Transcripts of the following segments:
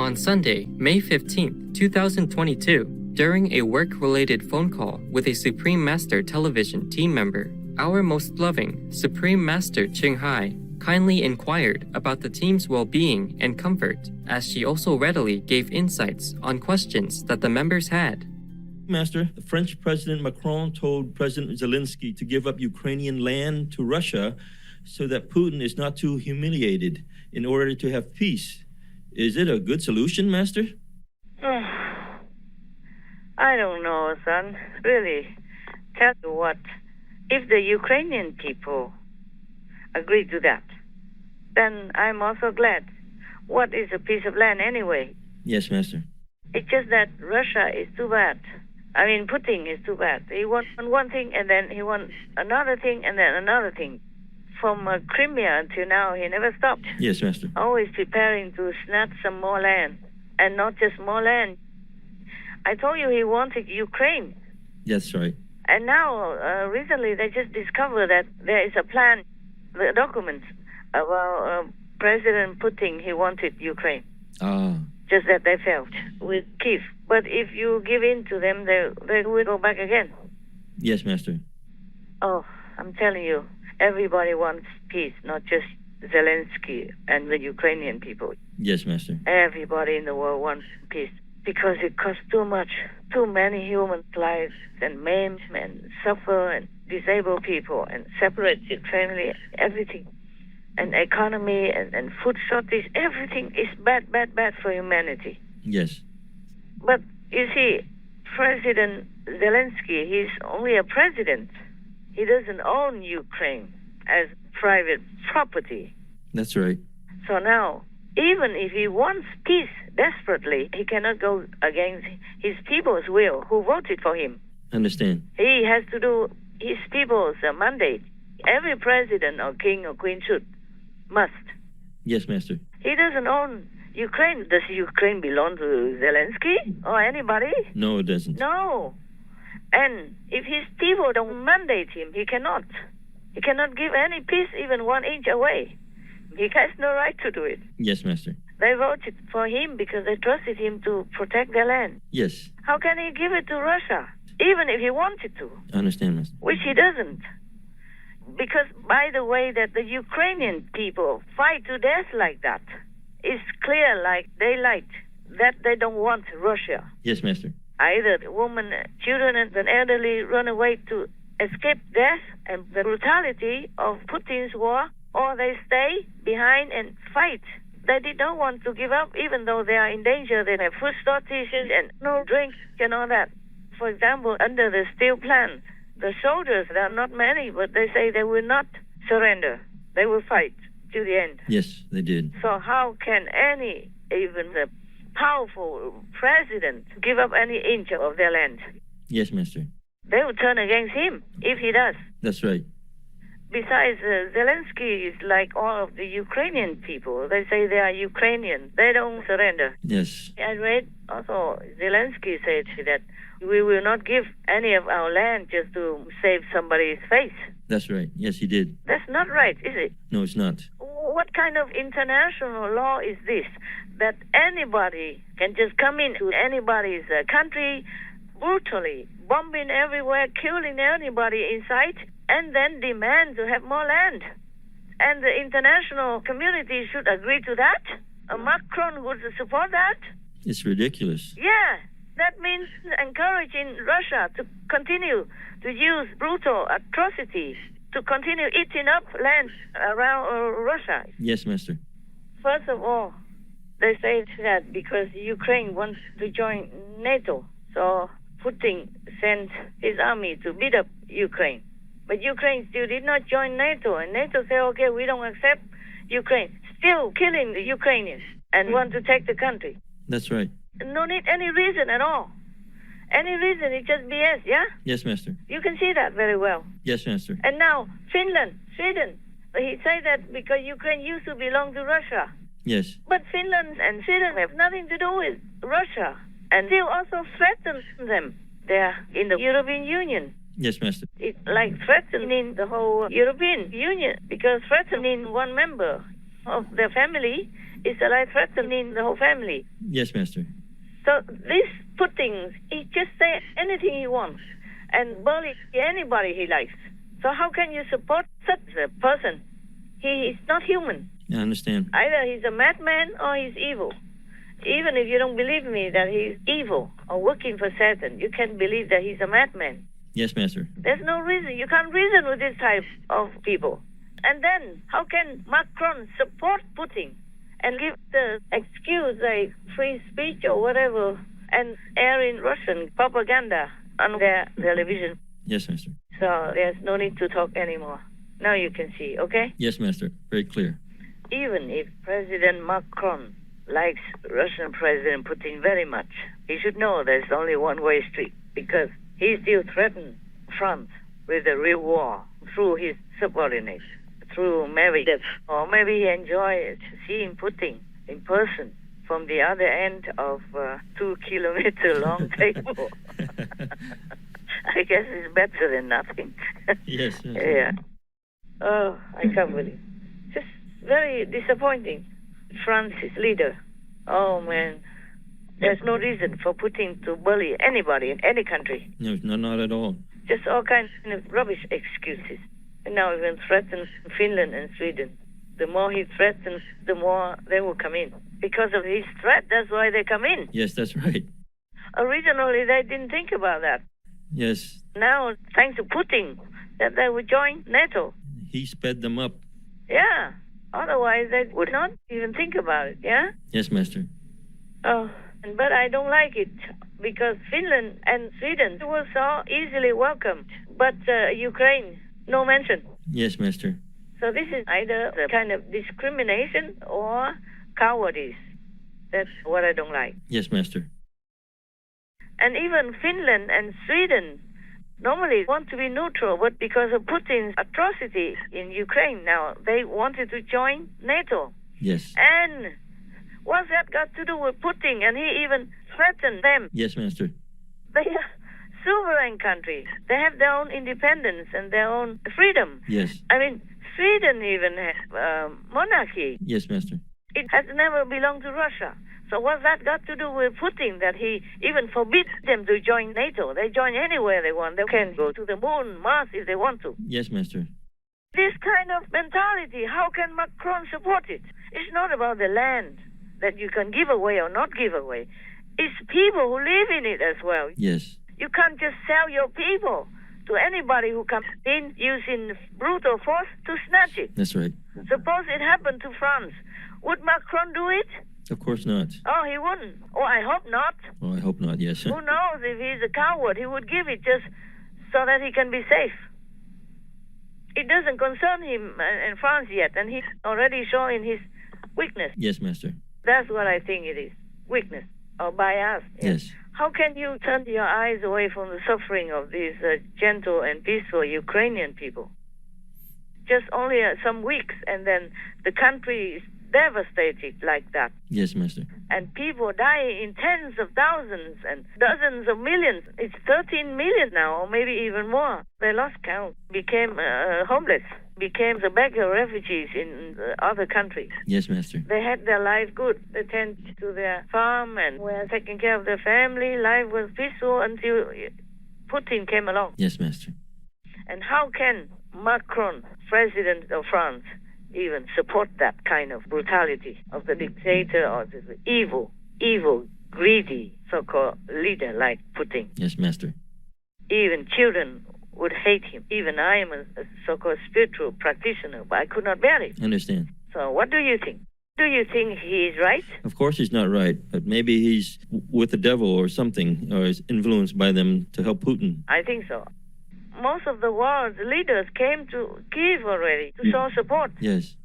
On Sunday, May 15, 2022, during a work-related phone call with a Supreme Master television team member, our most loving Supreme Master Ching Hai kindly inquired about the team's well-being and comfort, as she also readily gave insights on questions that the members had. Master, the French President Macron told President Zelensky to give up Ukrainian land to Russia so that Putin is not too humiliated in order to have peace. Is it a good solution, Master? I don't know, son. Really. Tell you what, if the Ukrainian people agree to that, then I'm also glad. What is a piece of land anyway? Yes, Master. It's just that Russia is too bad. I mean, Putin is too bad. He wants one thing, and then he wants another thing, and then another thing. From Crimea until now, he never stopped. Yes, Master. Always preparing to snatch some more land. And not just more land. I told you he wanted Ukraine. That's right. And now, recently, they just discovered that there is a plan, the documents about President Putin, he wanted Ukraine. Just that they failed with Kiev. But if you give in to them, they will go back again. Yes, Master. Oh, I'm telling you, everybody wants peace, not just Zelensky and the Ukrainian people. Yes, Master. Everybody in the world wants peace because it costs too much. Too many human lives and maimed and suffer and disabled people and separated family, everything. And economy and food shortage, everything is bad for humanity. Yes. But you see, President Zelensky, he's only a president. He doesn't own Ukraine as private property. That's right. So now, even if he wants peace desperately, he cannot go against his people's will who voted for him. Understand. He has to do his people's mandate. Every president or king or queen must. Yes, Master. He doesn't own Ukraine. Does Ukraine belong to Zelensky or anybody? No, it doesn't. No. And if his people don't mandate him, he cannot. He cannot give any peace even 1 inch away. He has no right to do it. Yes, Master. They voted for him because they trusted him to protect their land. Yes. How can he give it to Russia, even if he wanted to? I understand, Master. Which he doesn't. Because, by the way, that the Ukrainian people fight to death like that, it's clear like daylight that they don't want Russia. Yes, Master. Either the women, children, and the elderly run away to escape death and the brutality of Putin's war, or they stay behind and fight. They did not want to give up, even though they are in danger. They have food shortages and no drink and all that. For example, under the steel plant, the soldiers, there are not many, but they say they will not surrender. They will fight to the end. Yes, they did. So how can any, even the powerful president, give up any inch of their land? Yes, Master. They will turn against him if he does. That's right. Besides, Zelensky is like all of the Ukrainian people. They say they are Ukrainian. They don't surrender. Yes. I read also Zelensky said that we will not give any of our land just to save somebody's face. That's right. Yes, he did. That's not right, is it? No, it's not. What kind of international law is this? That anybody can just come into anybody's country brutally, bombing everywhere, killing anybody in sight, and then demand to have more land. And the international community should agree to that? Macron would support that? It's ridiculous. Yeah. That means encouraging Russia to continue to use brutal atrocities, to continue eating up land around Russia. Yes, Master. First of all, they say that because Ukraine wants to join NATO, so Putin sent his army to beat up Ukraine. But Ukraine still did not join NATO, and NATO said, okay, we don't accept Ukraine. Still killing the Ukrainians and want to take the country. That's right. No need any reason at all. Any reason, it's just BS, yeah? Yes, Master. You can see that very well. Yes, Master. And now, Finland, Sweden, he said that because Ukraine used to belong to Russia. Yes. But Finland and Sweden have nothing to do with Russia. And still also threatens them. They're in the European Union. Yes, Master. It's like threatening the whole European Union, because threatening one member of the family is like threatening the whole family. Yes, Master. So this Putin, he just say anything he wants and bully anybody he likes. So how can you support such a person? He is not human. I understand. Either he's a madman or he's evil. Even if you don't believe me that he's evil or working for Satan, you can believe that he's a madman. Yes, Master. There's no reason. You can't reason with this type of people. And then, how can Macron support Putin and give the excuse like free speech or whatever and air in Russian propaganda on their television? Yes, Master. So there's no need to talk anymore. Now you can see, okay? Yes, Master. Very clear. Even if President Macron likes Russian President Putin very much, he should know there's only one-way street because he still threatens France with a real war through his subordinates, through Medvedev, or maybe he enjoys seeing Putin in person from the other end of 2 kilometer long table. I guess it's better than nothing. Yes. Yeah. Oh, I can't believe. Just very disappointing. France's leader. Oh, man. There's no reason for Putin to bully anybody in any country. No, not at all. Just all kinds of rubbish excuses. And now even threatens Finland and Sweden. The more he threatens, the more they will come in. Because of his threat, that's why they come in. Yes, that's right. Originally, they didn't think about that. Yes. Now, thanks to Putin, that they would join NATO. He sped them up. Yeah. Otherwise, they would not even think about it, yeah? Yes, Master. Oh, but I don't like it because Finland and Sweden were so easily welcomed. But Ukraine, no mention. Yes, Master. So this is either a kind of discrimination or cowardice. That's what I don't like. Yes, Master. And even Finland and Sweden normally want to be neutral, but because of Putin's atrocities in Ukraine now, they wanted to join NATO. Yes. And what's that got to do with Putin? And he even threatened them. Yes, Master. They are sovereign countries. They have their own independence and their own freedom. Yes. I mean, Sweden even has monarchy. Yes, Master. It has never belonged to Russia. So what's that got to do with Putin that he even forbids them to join NATO? They join anywhere they want. They can go to the moon, Mars if they want to. Yes, Master. This kind of mentality, how can Macron support it? It's not about the land that you can give away or not give away. It's people who live in it as well. Yes. You can't just sell your people to anybody who comes in using brutal force to snatch it. That's right. Suppose it happened to France. Would Macron do it? Of course not. Oh, he wouldn't. Oh, I hope not. Oh, I hope not, yes. Who knows if he's a coward? He would give it just so that he can be safe. It doesn't concern him in France yet, and he's already showing his weakness. Yes, Master. That's what I think it is. Weakness or bias. Yes. How can you turn your eyes away from the suffering of these gentle and peaceful Ukrainian people? Just only some weeks, and then the country is devastated like that. Yes, Master. And people die in tens of thousands and dozens of millions. It's 13 million now, or maybe even more. They lost count, became homeless, became the beggar refugees in other countries. Yes, Master. They had their life good. They tended to their farm and were taking care of their family. Life was peaceful until Putin came along. Yes, Master. And how can Macron, president of France, even support that kind of brutality of the dictator or the evil, greedy so-called leader like Putin? Yes, Master. Even children would hate him. Even I am a so-called spiritual practitioner, but I could not bear it. I understand. So what do you think? Do you think he is right? Of course he's not right, but maybe he's with the devil or something, or is influenced by them to help Putin. I think so. Most of the world's leaders came to Kyiv already to show support. Yes.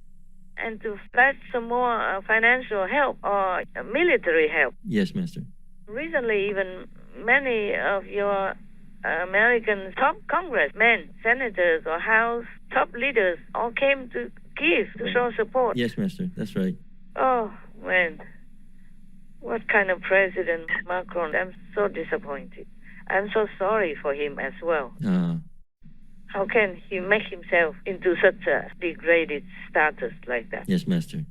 And to pledge some more financial help or military help. Yes, Master. Recently, even many of your American top congressmen, senators, or House top leaders all came to Kyiv to show support. Yes, Master. That's right. Oh, man. What kind of president, Macron? I'm so disappointed. I'm so sorry for him as well. How can he make himself into such a degraded status like that? Yes, Master.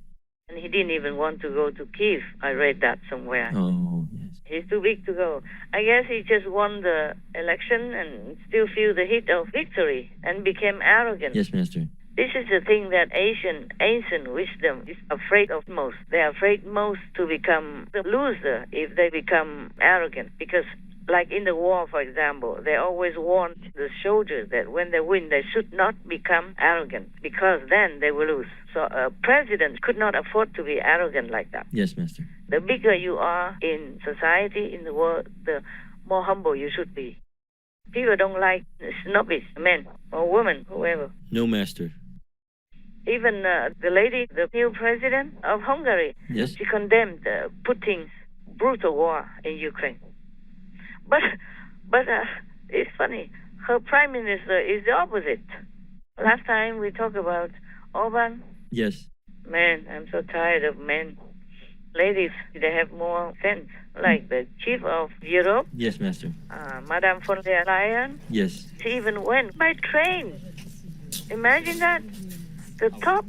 And he didn't even want to go to Kiev. I read that somewhere. Oh, yes. He's too big to go. I guess he just won the election and still feel the heat of victory and became arrogant. Yes, Master. This is the thing that ancient wisdom is afraid of most. They are afraid most to become the loser if they become arrogant. Because, like in the war, for example, they always warn the soldiers that when they win, they should not become arrogant because then they will lose. So a president could not afford to be arrogant like that. Yes, Master. The bigger you are in society, in the world, the more humble you should be. People don't like snobbish men or women, whoever. No, Master. Even the lady, the new president of Hungary, Yes. she condemned Putin's brutal war in Ukraine. But it's funny. Her prime minister is the opposite. Last time we talked about Orban. Yes. Man, I'm so tired of men. Ladies, they have more sense. Like the chief of Europe, Yes, Master. Madame von der Leyen, Yes. she even went by train. Imagine that. The top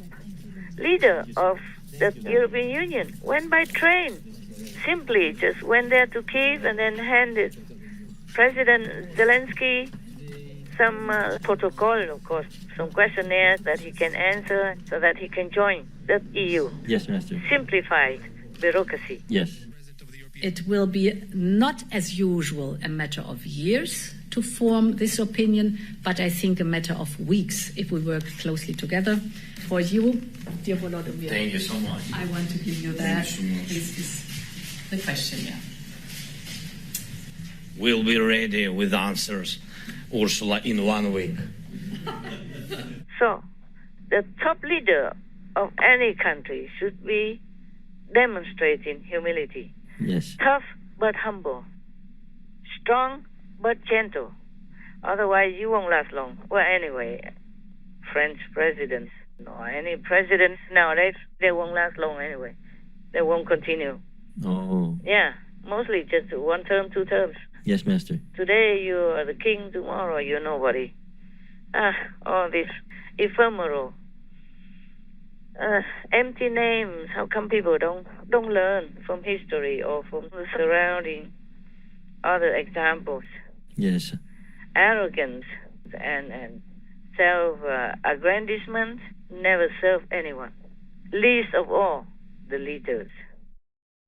leader of the European Union went by train. Simply just went there to Kiev and then handed President Zelensky some protocol, of course, some questionnaires that he can answer so that he can join the EU. Yes, Master. Simplified bureaucracy. Yes. It will be not as usual a matter of years to form this opinion, but I think a matter of weeks if we work closely together. For you, dear Volodymyr, Thank you so much. I want to give you that. Thank you so much. This is the question, yeah. We'll be ready with answers, Ursula, in 1 week. So, the top leader of any country should be demonstrating humility. Yes. Tough but humble. Strong but gentle. Otherwise, you won't last long. Well, anyway, French presidents, or any presidents nowadays, they won't last long anyway. They won't continue. Oh. Yeah, mostly just 1 term, 2 terms. Yes, Master. Today you are the king, tomorrow you're nobody. All this ephemeral, empty names. How come people don't learn from history or from the surrounding other examples? Yes. Arrogance and self-aggrandizement never serve anyone. Least of all, the leaders.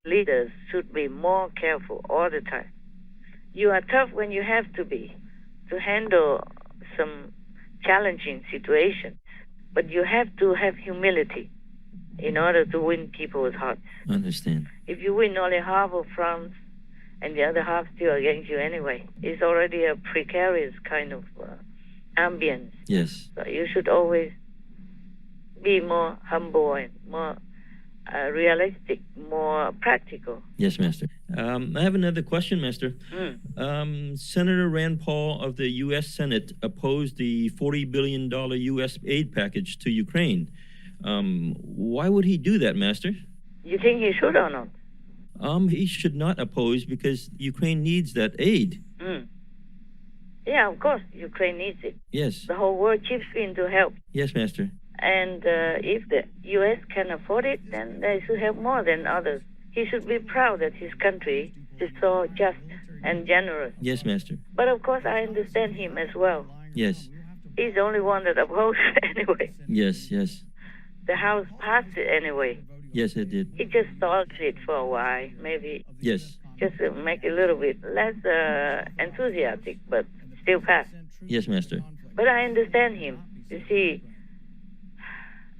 Leaders should be more careful all the time. You are tough when you have to be to handle some challenging situations, but you have to have humility in order to win people's hearts. Understand. If you win only half of France and the other half still against you anyway, it's already a precarious kind of ambience. Yes. So you should always be more humble and more realistic, more practical. Yes, Master. I have another question, Master. Senator Rand Paul of the U.S. Senate opposed the $40 billion U.S. aid package to Ukraine. Why would he do that, Master? You think he should or not? He should not oppose because Ukraine needs that aid. Yeah, of course, Ukraine needs it. Yes. The whole world chips in to help. Yes, Master. And if the U.S. can afford it, then they should help more than others. He should be proud that his country is so just and generous. Yes, Master. But of course, I understand him as well. Yes. He's the only one that opposed anyway. Yes, yes. The House passed it anyway. Yes, it did. He just stalled it for a while, maybe Yes. just to make it a little bit less enthusiastic, but still passed. Yes, Master. But I understand him. You see,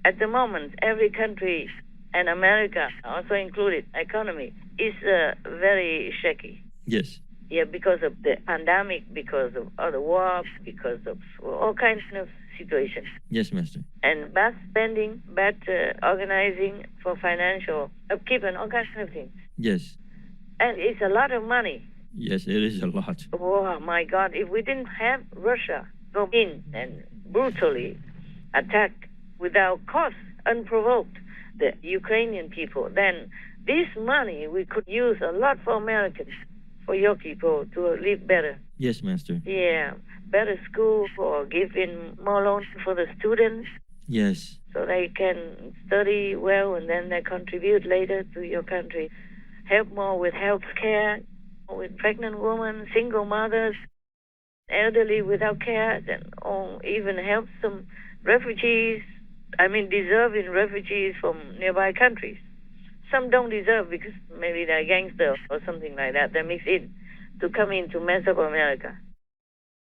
at the moment, every country, and America also included, economy, is very shaky. Yes. Yeah, because of the pandemic, because of other wars, because of all kinds of situations. Yes, Master. And bad spending, bad organizing for financial upkeep and all kinds of things. Yes. And it's a lot of money. Yes, it is a lot. Oh, my God. If we didn't have Russia go in and brutally attack without cause, unprovoked, the Ukrainian people, then this money we could use a lot for Americans, for your people to live better. Yes, Master. Yeah, better school or give in more loans for the students. Yes. so they can study well and then they contribute later to your country. Help more with health care, with pregnant women, single mothers, elderly without care, or even help some refugees, deserving refugees from nearby countries. Some don't deserve because maybe they're gangsters or something like that. They mix in to come into Mesoamerica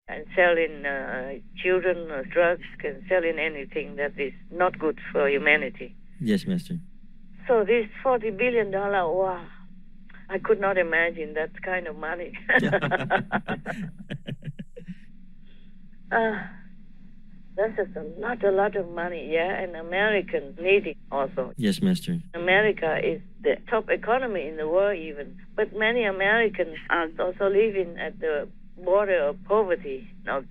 and selling children or drugs, and selling anything that is not good for humanity. Yes, Master. So this $40 billion, wow, I could not imagine that kind of money. That's just a lot of money, yeah, and Americans need it also. Yes, Master. America is the top economy in the world even, but many Americans are also living at the border of poverty,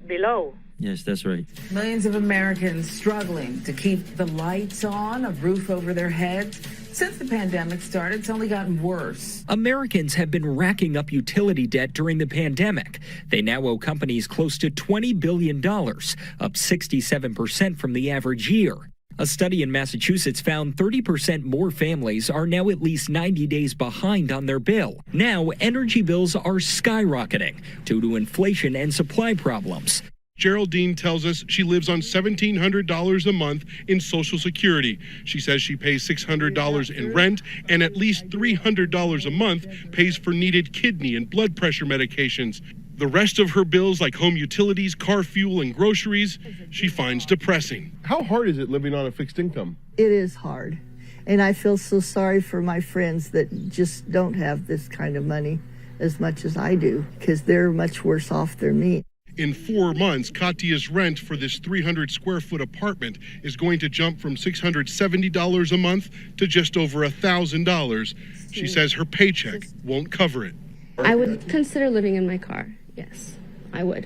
below. Yes, that's right. Millions of Americans struggling to keep the lights on, a roof over their heads. Since the pandemic started, it's only gotten worse. Americans have been racking up utility debt during the pandemic. They now owe companies close to $20 billion, up 67% from the average year. A study in Massachusetts found 30% more families are now at least 90 days behind on their bill. Now, energy bills are skyrocketing due to inflation and supply problems. Geraldine tells us she lives on $1,700 a month in Social Security. She says she pays $600 in rent and at least $300 a month pays for needed kidney and blood pressure medications. The rest of her bills, like home utilities, car fuel, and groceries, she finds depressing. How hard is it living on a fixed income? It is hard. And I feel so sorry for my friends that just don't have this kind of money as much as I do, because they're much worse off than me. In 4 months, Katia's rent for this 300-square-foot apartment is going to jump from $670 a month to just over $1,000. She says her paycheck won't cover it. I would consider living in my car. Yes, I would.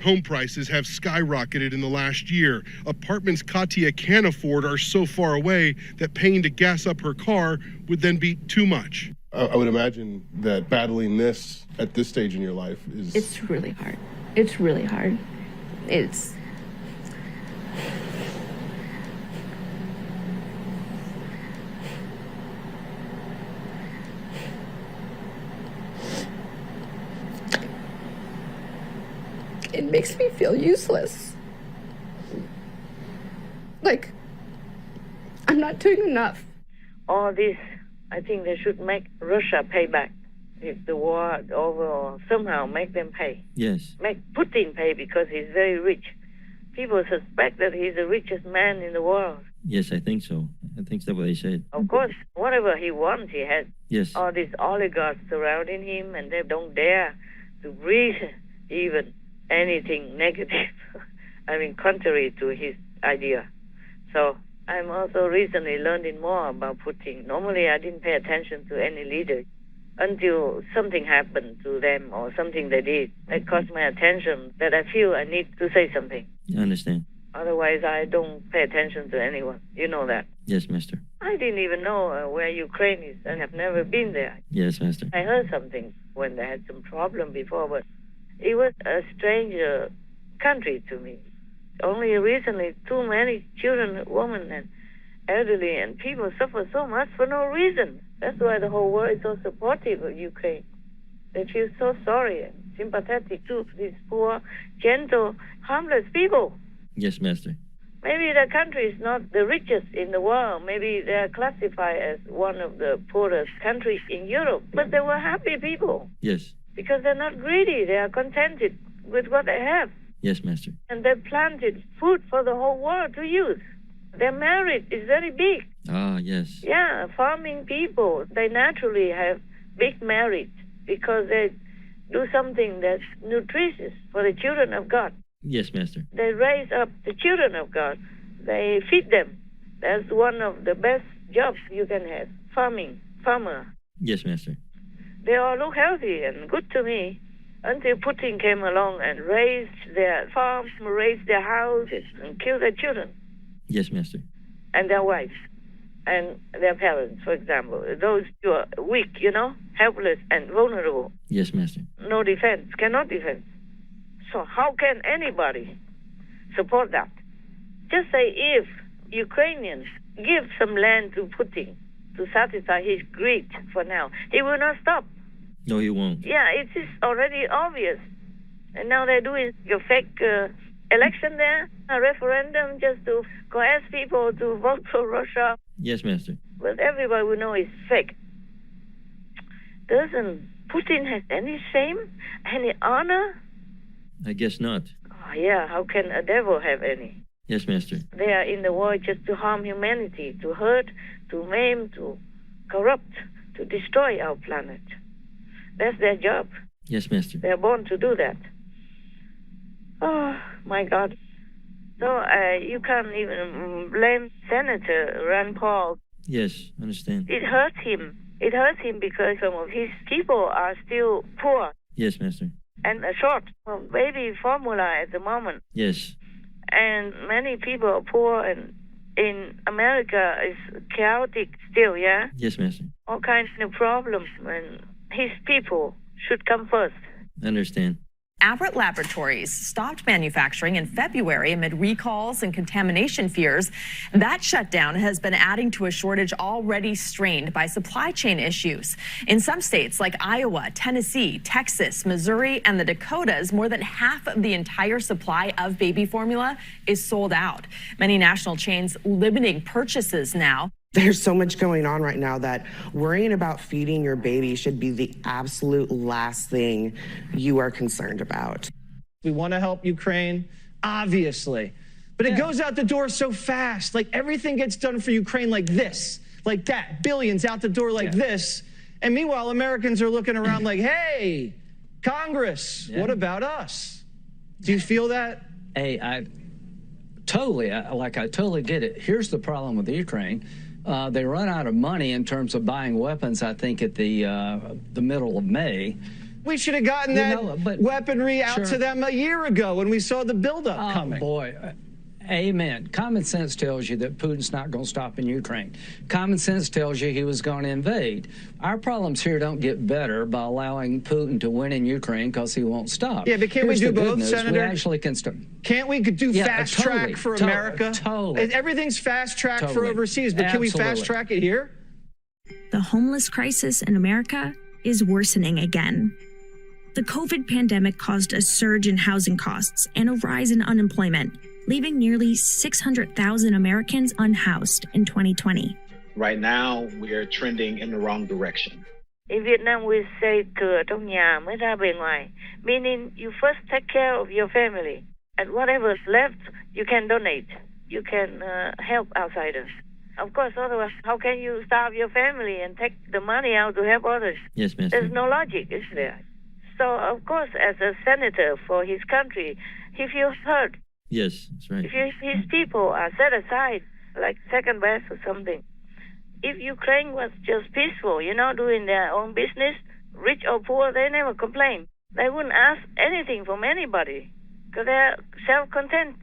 Home prices have skyrocketed in the last year. Apartments Katia can afford are so far away that paying to gas up her car would then be too much. I would imagine that battling this at this stage in your life is... It's really hard. It's really hard. It makes me feel useless. Like, I'm not doing enough. All this, I think they should make Russia pay back. If the war is over, or somehow make them pay. Yes. Make Putin pay because he's very rich. People suspect that he's the richest man in the world. Yes, I think so. I think that's what they said. Of course, whatever he wants, he has. Yes. All these oligarchs surrounding him, and they don't dare to breathe even anything negative. Contrary to his idea. So I'm also recently learning more about Putin. Normally, I didn't pay attention to any leader until something happened to them or something they did that caught my attention, that I feel I need to say something. I understand. Otherwise, I don't pay attention to anyone. You know that. Yes, Master. I didn't even know where Ukraine is. I have never been there. Yes, Master. I heard something when they had some problem before, but it was a strange country to me. Only recently, too many children, women, and elderly and people suffer so much for no reason. That's why the whole world is so supportive of Ukraine. They feel so sorry and sympathetic to these poor, gentle, harmless people. Yes, Master. Maybe the country is not the richest in the world. Maybe they are classified as one of the poorest countries in Europe. But they were happy people. Yes. Because they're not greedy. They are contented with what they have. Yes, Master. And they planted food for the whole world to use. Their merit is very big. Ah, yes. Yeah, farming people, they naturally have big merit because they do something that's nutritious for the children of God. Yes, Master. They raise up the children of God. They feed them. That's one of the best jobs you can have, farmer. Yes, Master. They all look healthy and good to me until Putin came along and raised their farms, raised their houses, and killed their children. Yes, Master. And their wives and their parents, for example. Those who are weak, helpless and vulnerable. Yes, Master. No defense, cannot defend. So how can anybody support that? Just say if Ukrainians give some land to Putin to satisfy his greed for now. He will not stop. No, he won't. Yeah, it is already obvious. And now they're doing a fake election there, a referendum just to coerce people to vote for Russia. Yes, Master. But everybody will know it's fake. Doesn't Putin have any shame, any honor? I guess not. Oh, yeah, how can a devil have any? Yes, Master. They are in the world just to harm humanity, to hurt, to maim, to corrupt, to destroy our planet. That's their job. Yes, Master. They're born to do that. Oh, my God. So you can't even blame Senator Rand Paul. Yes, I understand. It hurts him. It hurts him because some of his people are still poor Yes, Master. and short of baby formula at the moment. Yes. And many people are poor, and in America it's chaotic still, yeah? Yes, Master. All kinds of problems, and his people should come first. I understand. Abbott Laboratories stopped manufacturing in February amid recalls and contamination fears. That shutdown has been adding to a shortage already strained by supply chain issues. In some states like Iowa, Tennessee, Texas, Missouri, and the Dakotas, more than half of the entire supply of baby formula is sold out. Many national chains limiting purchases now. There's so much going on right now that worrying about feeding your baby should be the absolute last thing you are concerned about. We want to help Ukraine, obviously, but it goes out the door so fast. Like everything gets done for Ukraine like this, like that, billions out the door like this. And meanwhile, Americans are looking around like, hey, Congress, what about us? Do you feel that? Hey, I totally get it. Here's the problem with Ukraine. They run out of money in terms of buying weapons, I think, at the middle of May. We should have gotten that weaponry out to them a year ago when we saw the buildup coming. Boy, amen. Common sense tells you that Putin's not going to stop in Ukraine. Common sense tells you he was going to invade. Our problems here don't get better by allowing Putin to win in Ukraine because he won't stop. Yeah, but can't we do both, Senator? We actually can stop. Can't we do fast track for America? Totally. Everything's fast track for overseas, but can we fast track it here? The homeless crisis in America is worsening again. The COVID pandemic caused a surge in housing costs and a rise in unemployment, leaving nearly 600,000 Americans unhoused in 2020. Right now, we are trending in the wrong direction. In Vietnam, we say cửa trong nhà mới ra bề ngoài, meaning you first take care of your family, and whatever's left, you can donate. You can help outsiders. Of course, otherwise, how can you starve your family and take the money out to help others? Yes, Master. There's no logic, is there? So, of course, as a senator for his country, he feels hurt. Yes, that's right. If his people are set aside, like second best or something. If Ukraine was just peaceful, doing their own business, rich or poor, they never complain. They wouldn't ask anything from anybody because they're self-content.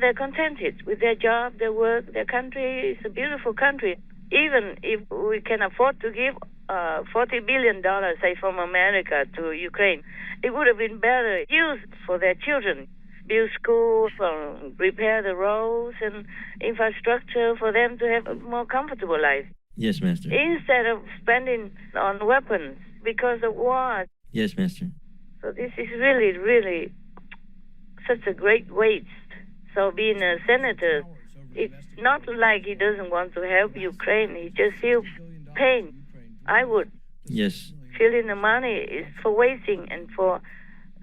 They're contented with their job, their work, their country. It's a beautiful country. Even if we can afford to give $40 billion, say, from America to Ukraine, it would have been better used for their children. Build schools, repair the roads and infrastructure for them to have a more comfortable life. Yes, Master. Instead of spending on weapons because of war. Yes, Master. So this is really, really such a great waste. So being a senator, it's not like he doesn't want to help Ukraine. He just feels pain. I would. Yes. Feeling the money is for wasting and for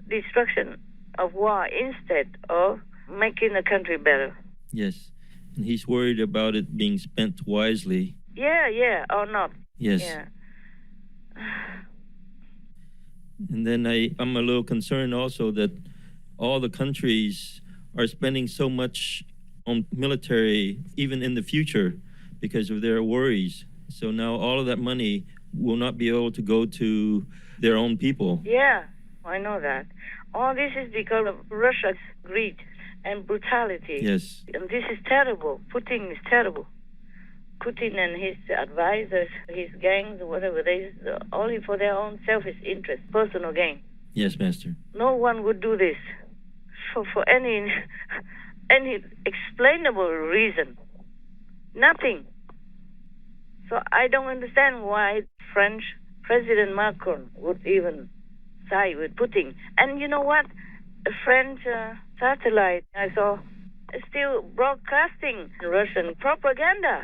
destruction of war instead of making the country better. Yes. And he's worried about it being spent wisely. Yeah, or not. Yes. Yeah. And then I'm a little concerned also that all the countries are spending so much on military, even in the future, because of their worries. So now all of that money will not be able to go to their own people. Yeah, I know that. All this is because of Russia's greed and brutality. Yes. And this is terrible. Putin is terrible. Putin and his advisors, his gangs, whatever, they only for their own selfish interest, personal gain. Yes, Master. No one would do this for any explainable reason. Nothing. So I don't understand why French President Macron would even side with Putin. And you know what? A French satellite I saw is still broadcasting Russian propaganda.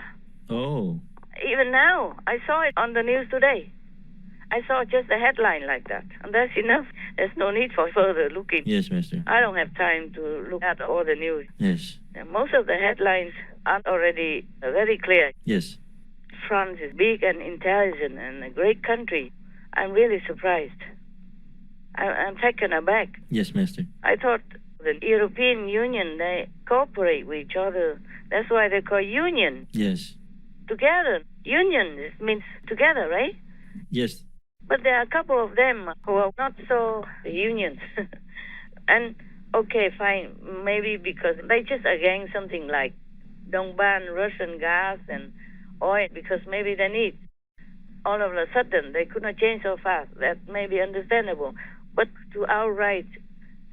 Oh. Even now, I saw it on the news today. I saw just a headline like that, and that's enough. There's no need for further looking. Yes, Master. I don't have time to look at all the news. Yes. And most of the headlines are already very clear. Yes. France is big and intelligent and a great country. I'm really surprised. I'm taken aback. Yes, Master. I thought the European Union, they cooperate with each other. That's why they call union. Yes. Together. Union means together, right? Yes. But there are a couple of them who are not so union. And, okay, fine, maybe because they just against something like don't ban Russian gas and oil because maybe they need. All of a sudden, they could not change so fast. That may be understandable. But to outright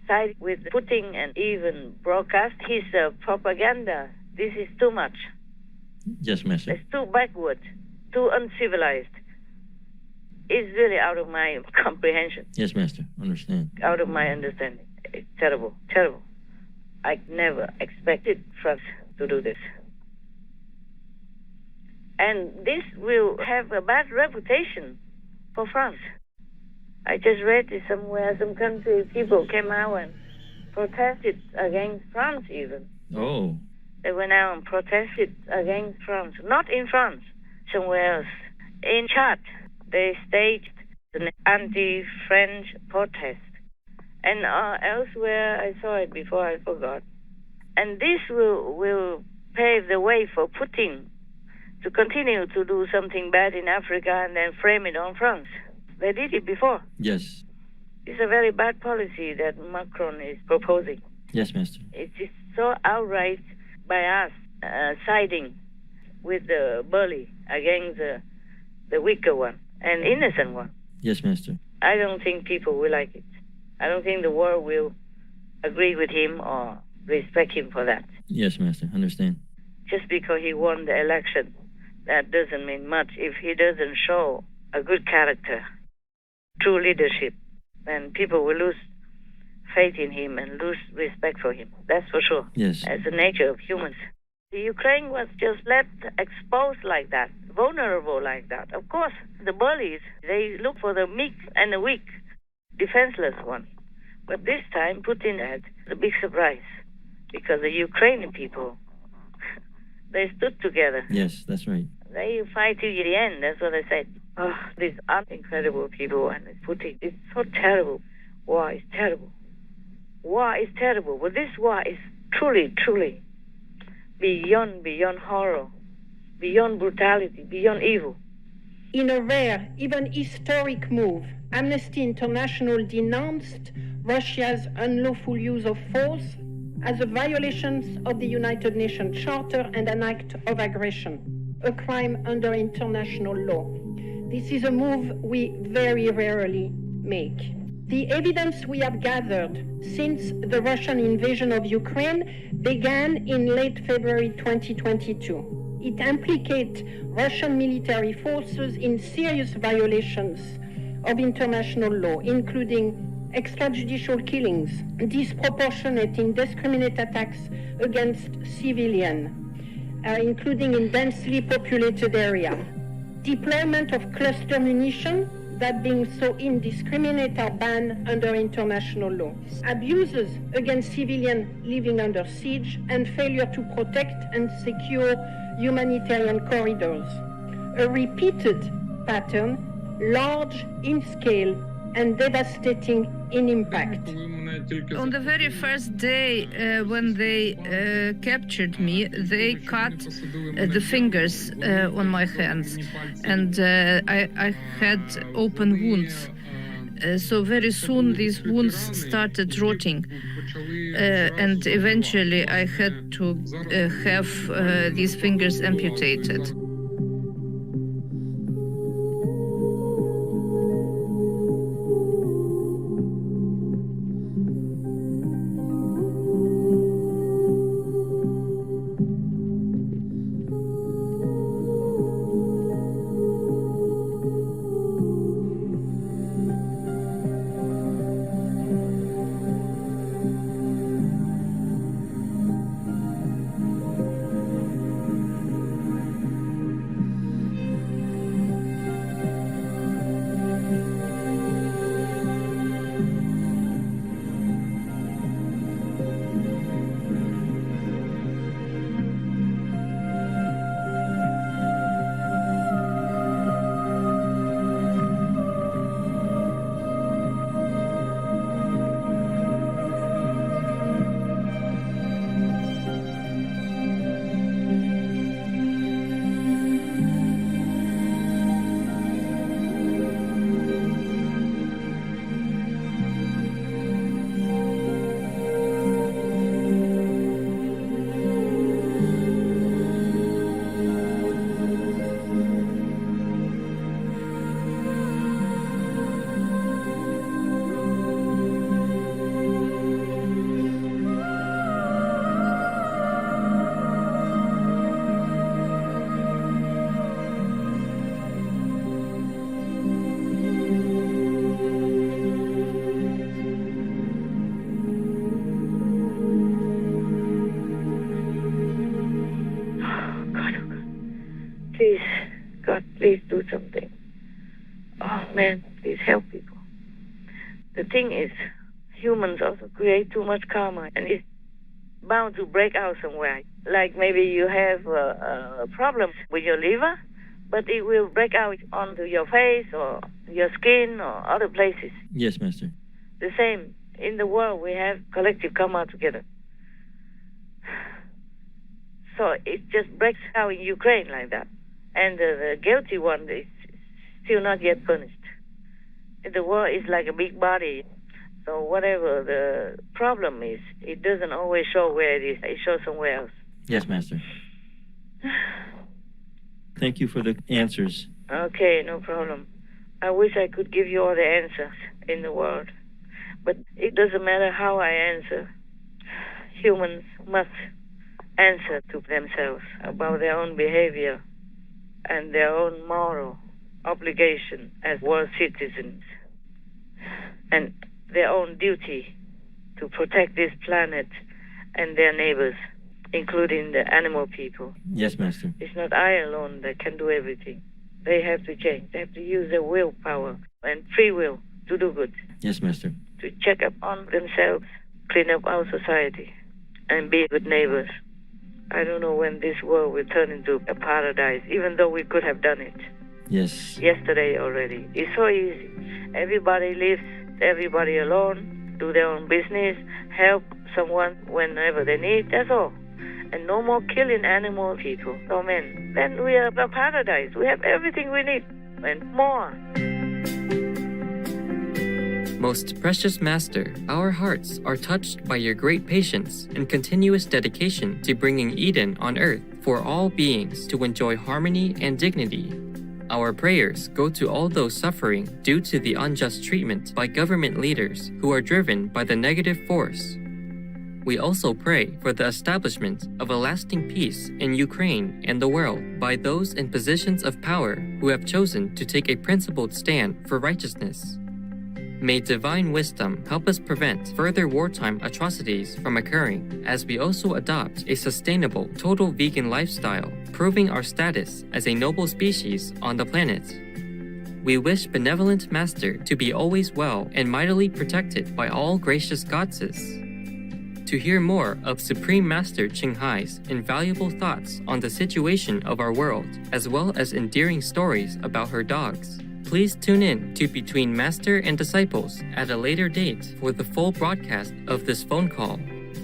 side with Putin and even broadcast his propaganda, this is too much. Yes, Master. It's too backward, too uncivilized. It's really out of my comprehension. Yes, Master. Understand. Out of my understanding. It's terrible, terrible. I never expected France to do this. And this will have a bad reputation for France. I just read it somewhere, some country people came out and protested against France even. Oh. They went out and protested against France. Not in France, somewhere else. In Chad, they staged an anti-French protest. And elsewhere, I saw it before, I forgot. And this will pave the way for Putin to continue to do something bad in Africa and then frame it on France. They did it before. Yes. It's a very bad policy that Macron is proposing. Yes, Master. It is so outright by us siding with the bully against the weaker one and innocent one. Yes, Master. I don't think people will like it. I don't think the world will agree with him or respect him for that. Yes, Master. Understand. Just because he won the election, that doesn't mean much if he doesn't show a good character, true leadership, then people will lose faith in him and lose respect for him. That's for sure. Yes. That's the nature of humans. The Ukraine was just left exposed like that, vulnerable like that. Of course, the bullies, they look for the meek and the weak, defenseless one. But this time, Putin had a big surprise because the Ukrainian people, they stood together. Yes, that's right. They fight to the end. That's what I said. Oh, these are incredible people, and Putin is so terrible. War is terrible. War is terrible. But this war is truly, truly beyond horror, beyond brutality, beyond evil. In a rare, even historic move, Amnesty International denounced Russia's unlawful use of force as a violation of the United Nations Charter and an act of aggression, a crime under international law. This is a move we very rarely make. The evidence we have gathered since the Russian invasion of Ukraine began in late February 2022. It implicates Russian military forces in serious violations of international law, including extrajudicial killings, disproportionate, indiscriminate attacks against civilians, including in densely populated areas, deployment of cluster munition that being so indiscriminate are banned under international law, abuses against civilians living under siege, and failure to protect and secure humanitarian corridors. A repeated pattern, large in scale and devastating in impact. On the very first day when they captured me, they cut the fingers on my hands, and I had open wounds. So very soon these wounds started rotting, and eventually I had to have these fingers amputated. please do something. Oh man, please help people. The thing is, humans also create too much karma, and it's bound to break out somewhere. Like maybe you have a problem with your liver, but it will break out onto your face or your skin or other places. Yes, Master. The same. In the world, we have collective karma together. So it just breaks out in Ukraine like that. And the guilty one is still not yet punished. The world is like a big body. So whatever the problem is, it doesn't always show where it is. It shows somewhere else. Yes, Master. Thank you for the answers. Okay, no problem. I wish I could give you all the answers in the world. But it doesn't matter how I answer. Humans must answer to themselves about their own behavior and their own moral obligation as world citizens and their own duty to protect this planet and their neighbors, including the animal people. Yes, Master. It's not I alone that can do everything. They have to change. They have to use their willpower and free will to do good. Yes, Master. To check up on themselves, clean up our society, and be good neighbors. I don't know when this world will turn into a paradise, even though we could have done it. Yes. Yesterday already. It's so easy. Everybody lives, everybody alone, do their own business, help someone whenever they need, that's all. And no more killing animal people or men. Then we are a paradise. We have everything we need and more. Most precious Master, our hearts are touched by your great patience and continuous dedication to bringing Eden on earth for all beings to enjoy harmony and dignity. Our prayers go to all those suffering due to the unjust treatment by government leaders who are driven by the negative force. We also pray for the establishment of a lasting peace in Ukraine and the world by those in positions of power who have chosen to take a principled stand for righteousness. May divine wisdom help us prevent further wartime atrocities from occurring as we also adopt a sustainable, total vegan lifestyle, proving our status as a noble species on the planet. We wish Benevolent Master to be always well and mightily protected by all gracious goddesses. To hear more of Supreme Master Ching Hai's invaluable thoughts on the situation of our world, as well as endearing stories about her dogs, please tune in to Between Master and Disciples at a later date for the full broadcast of this phone call.